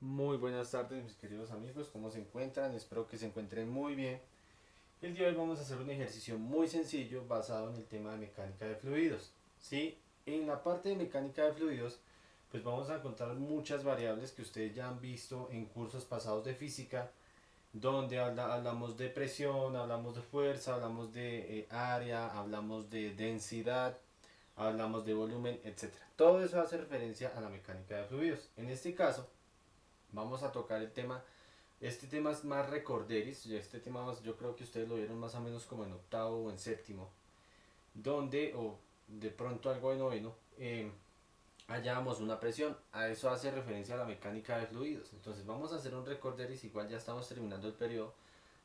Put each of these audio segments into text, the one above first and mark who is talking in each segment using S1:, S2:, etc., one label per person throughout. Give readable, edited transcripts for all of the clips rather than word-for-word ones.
S1: Muy buenas tardes mis queridos amigos, ¿cómo se encuentran? Espero que se encuentren muy bien. El día de hoy vamos a hacer un ejercicio muy sencillo basado en el tema de mecánica de fluidos. ¿Sí? En la parte de mecánica de fluidos, pues vamos a encontrar muchas variables que ustedes ya han visto en cursos pasados de física, donde hablamos de presión, hablamos de fuerza, hablamos de área, hablamos de densidad, hablamos de volumen, etcétera. Todo eso hace referencia a la mecánica de fluidos. En este caso, vamos a tocar el tema. Este tema es más recorderis. Este tema yo creo que ustedes lo vieron más o menos como en octavo o en séptimo. Donde, o de pronto algo de noveno, hallábamos una presión. A eso hace referencia a la mecánica de fluidos. Entonces vamos a hacer un recorderis. Igual ya estamos terminando el periodo.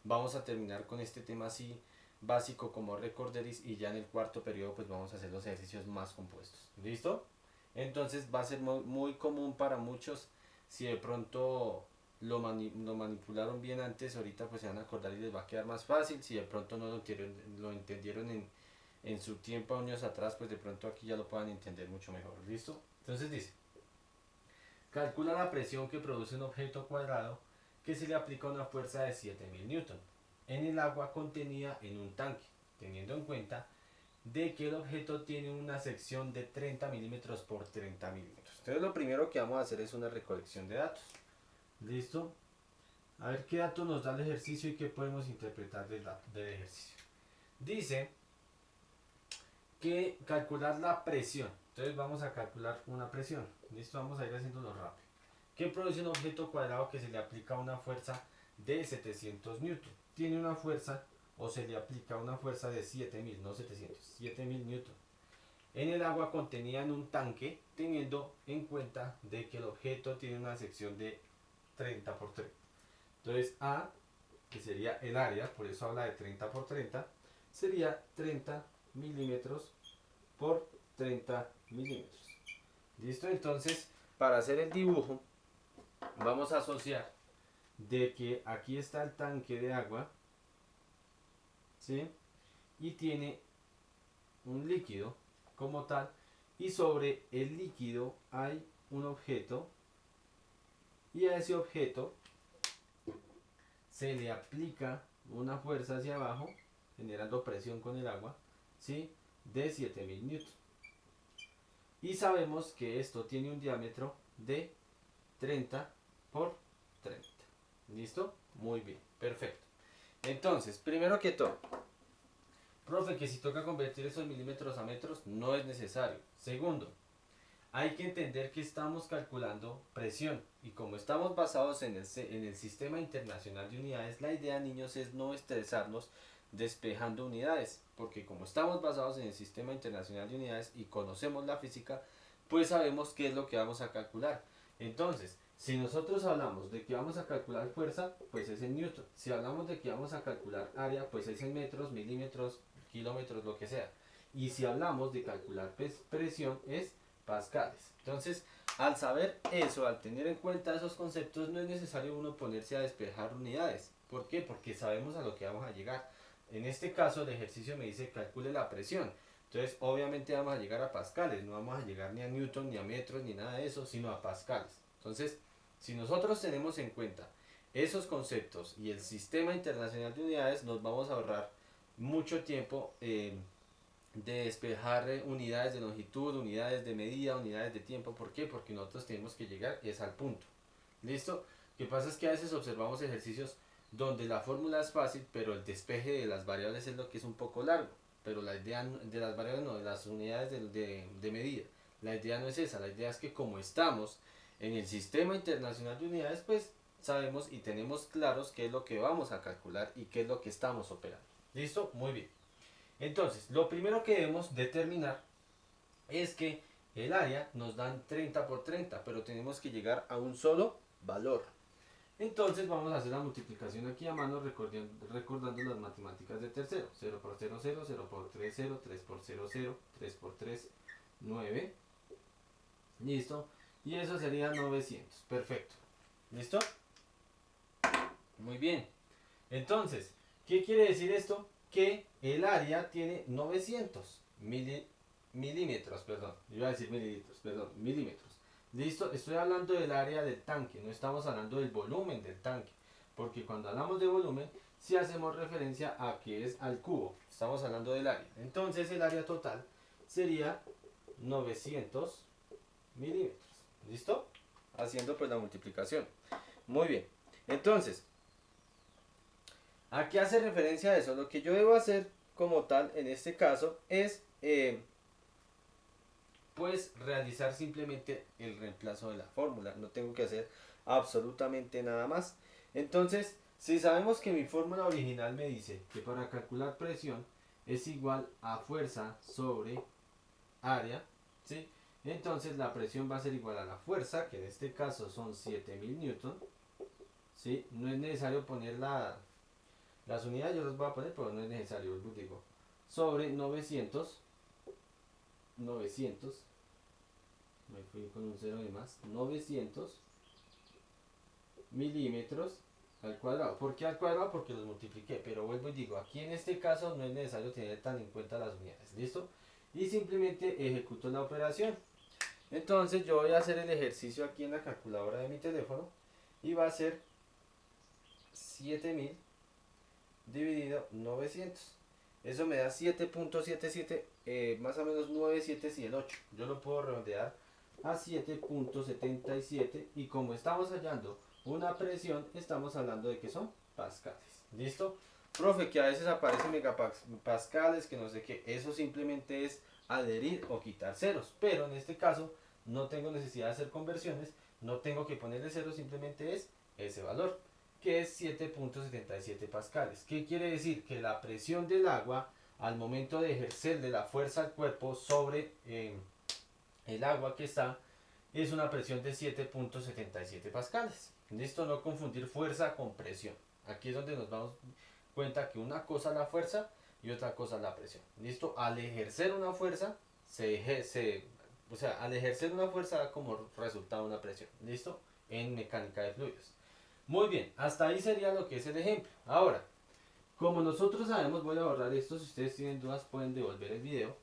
S1: Vamos a terminar con este tema así básico como recorderis. Y ya en el cuarto periodo pues vamos a hacer los ejercicios más compuestos. ¿Listo? Entonces va a ser muy común para muchos si de pronto lo manipularon bien antes, ahorita pues se van a acordar y les va a quedar más fácil. Si de pronto no lo entendieron en su tiempo, años atrás, pues de pronto aquí ya lo puedan entender mucho mejor. ¿Listo? Entonces dice, calcula la presión que produce un objeto cuadrado que se le aplica una fuerza de 7000 newton en el agua contenida en un tanque, teniendo en cuenta de que el objeto tiene una sección de 30 milímetros por 30 milímetros. Entonces lo primero que vamos a hacer es una recolección de datos. ¿Listo? A ver qué datos nos da el ejercicio y qué podemos interpretar del ejercicio. Dice que calcular la presión. Entonces vamos a calcular una presión. Listo, vamos a ir haciéndolo rápido. ¿Qué produce un objeto cuadrado que se le aplica una fuerza de 700 newton? Tiene una fuerza o se le aplica una fuerza de 7000, no 700, 7000 newton. En el agua contenida en un tanque, teniendo en cuenta de que el objeto tiene una sección de 30 por 30. Entonces A, que sería el área, por eso habla de 30 por 30, sería 30 milímetros por 30 milímetros. ¿Listo? Entonces, para hacer el dibujo, vamos a asociar de que aquí está el tanque de agua, ¿sí? Y tiene un líquido como tal, y sobre el líquido hay un objeto, y a ese objeto se le aplica una fuerza hacia abajo, generando presión con el agua, ¿sí? De 7000 newton. Y sabemos que esto tiene un diámetro de 30 por 30. ¿Listo? Muy bien, perfecto. Entonces, primero que todo, profe, que si toca convertir esos milímetros a metros, no es necesario. Segundo, hay que entender que estamos calculando presión y como estamos basados en el Sistema Internacional de Unidades, la idea, niños, es no estresarnos despejando unidades, porque como estamos basados en el Sistema Internacional de Unidades y conocemos la física, pues sabemos qué es lo que vamos a calcular. Entonces, si nosotros hablamos de que vamos a calcular fuerza, pues es en newton. Si hablamos de que vamos a calcular área, pues es en metros, milímetros, kilómetros, lo que sea. Y si hablamos de calcular presión, es pascales. Entonces, al saber eso, al tener en cuenta esos conceptos, no es necesario uno ponerse a despejar unidades. ¿Por qué? Porque sabemos a lo que vamos a llegar. En este caso, el ejercicio me dice calcule la presión. Entonces, obviamente vamos a llegar a pascales, no vamos a llegar ni a newton, ni a metros, ni nada de eso, sino a pascales. Entonces, si nosotros tenemos en cuenta esos conceptos y el sistema internacional de unidades, nos vamos a ahorrar mucho tiempo de despejar unidades de longitud, unidades de medida, unidades de tiempo. ¿Por qué? Porque nosotros tenemos que llegar es al punto. ¿Listo? Lo que pasa es que a veces observamos ejercicios donde la fórmula es fácil, pero el despeje de las variables es lo que es un poco largo. Pero la idea de las variables no, de las unidades de medida. La idea no es esa, la idea es que como estamos en el sistema internacional de unidades, pues sabemos y tenemos claros qué es lo que vamos a calcular y qué es lo que estamos operando. ¿Listo? Muy bien. Entonces, lo primero que debemos determinar es que el área nos dan 30 por 30, pero tenemos que llegar a un solo valor. Entonces vamos a hacer la multiplicación aquí a mano recordando las matemáticas de tercero. 0 por 0, 0, 0 por 3, 0, 3 por 0, 0, 3 por 3, 9. Listo. Y eso sería 900. Perfecto. ¿Listo? Muy bien. Entonces, ¿qué quiere decir esto? Que el área tiene 900 milímetros, perdón. Iba a decir mililitros, perdón, milímetros. ¿Listo? Estoy hablando del área del tanque, no estamos hablando del volumen del tanque. Porque cuando hablamos de volumen, si hacemos referencia a que es al cubo. Estamos hablando del área. Entonces el área total sería 900 milímetros. ¿Listo? Haciendo pues la multiplicación. Muy bien. Entonces, ¿a qué hace referencia eso? Lo que yo debo hacer como tal en este caso es pues realizar simplemente el reemplazo de la fórmula. No tengo que hacer absolutamente nada más. Entonces, si sabemos que mi fórmula original me dice que para calcular presión es igual a fuerza sobre área, ¿sí? Entonces la presión va a ser igual a la fuerza, que en este caso son 7000 newton, ¿sí? No es necesario poner las unidades, yo las voy a poner, pero no es necesario, os digo, sobre 900, me fui con un cero de más, 900 milímetros al cuadrado. ¿Por qué al cuadrado? Porque los multipliqué, pero vuelvo y digo, aquí en este caso no es necesario tener tan en cuenta las unidades, ¿listo? Y simplemente ejecuto la operación. Entonces yo voy a hacer el ejercicio aquí en la calculadora de mi teléfono y va a ser 7000 dividido 900. Eso me da 7.77, más o menos 9,7 y el 8. Yo lo puedo redondear a 7.77 y como estamos hallando una presión, estamos hablando de que son pascales. ¿Listo? Profe, que a veces aparece megapascales, que no sé qué, eso simplemente es adherir o quitar ceros, pero en este caso no tengo necesidad de hacer conversiones, no tengo que ponerle cero, simplemente es ese valor, que es 7.77 pascales. ¿Qué quiere decir? Que la presión del agua al momento de ejercer de la fuerza al cuerpo sobre el agua que está es una presión de 7.77 pascales. Listo, no confundir fuerza con presión. Aquí es donde nos damos cuenta que una cosa es la fuerza y otra cosa es la presión. Listo, al ejercer una fuerza, o sea, al ejercer una fuerza da como resultado una presión. Listo, en mecánica de fluidos. Muy bien, hasta ahí sería lo que es el ejemplo. Ahora, como nosotros sabemos, voy a borrar esto, si ustedes tienen dudas pueden devolver el video.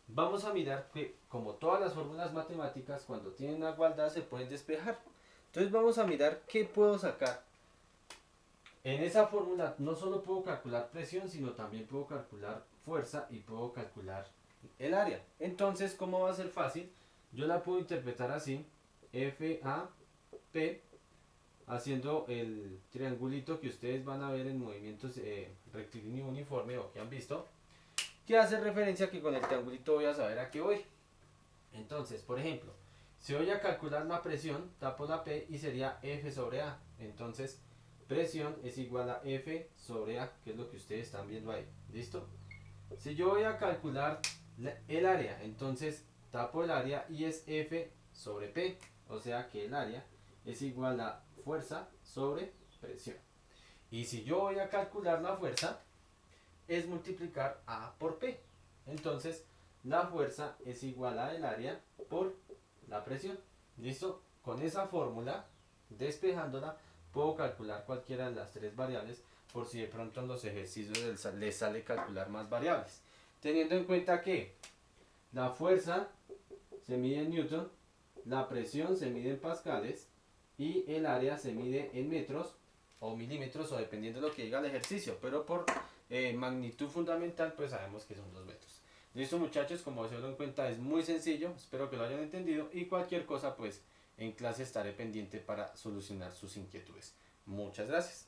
S1: Vamos a mirar que como todas las fórmulas matemáticas, cuando tienen una igualdad se pueden despejar. Entonces vamos a mirar qué puedo sacar. En esa fórmula no solo puedo calcular presión, sino también puedo calcular fuerza y puedo calcular el área. Entonces, ¿cómo va a ser fácil? Yo la puedo interpretar así, FAP, haciendo el triangulito que ustedes van a ver en movimientos rectilíneo uniforme o que han visto, que hace referencia que con el triangulito voy a saber a qué voy. Entonces, por ejemplo, si voy a calcular la presión, tapo la P y sería F sobre A. Entonces, presión es igual a F sobre A, que es lo que ustedes están viendo ahí. ¿Listo? Si yo voy a calcular el área, entonces tapo el área y es F sobre P. O sea que el área es igual a fuerza sobre presión. Y si yo voy a calcular la fuerza, es multiplicar A por P. Entonces, la fuerza es igual a el área por la presión. ¿Listo? Con esa fórmula, despejándola, puedo calcular cualquiera de las tres variables por si de pronto en los ejercicios les sale calcular más variables. Teniendo en cuenta que la fuerza se mide en newton, la presión se mide en pascales y el área se mide en metros o milímetros o dependiendo de lo que diga el ejercicio, pero por magnitud fundamental pues sabemos que son 2 metros. Listo muchachos, como se dieron cuenta es muy sencillo, espero que lo hayan entendido y cualquier cosa pues en clase estaré pendiente para solucionar sus inquietudes. Muchas gracias.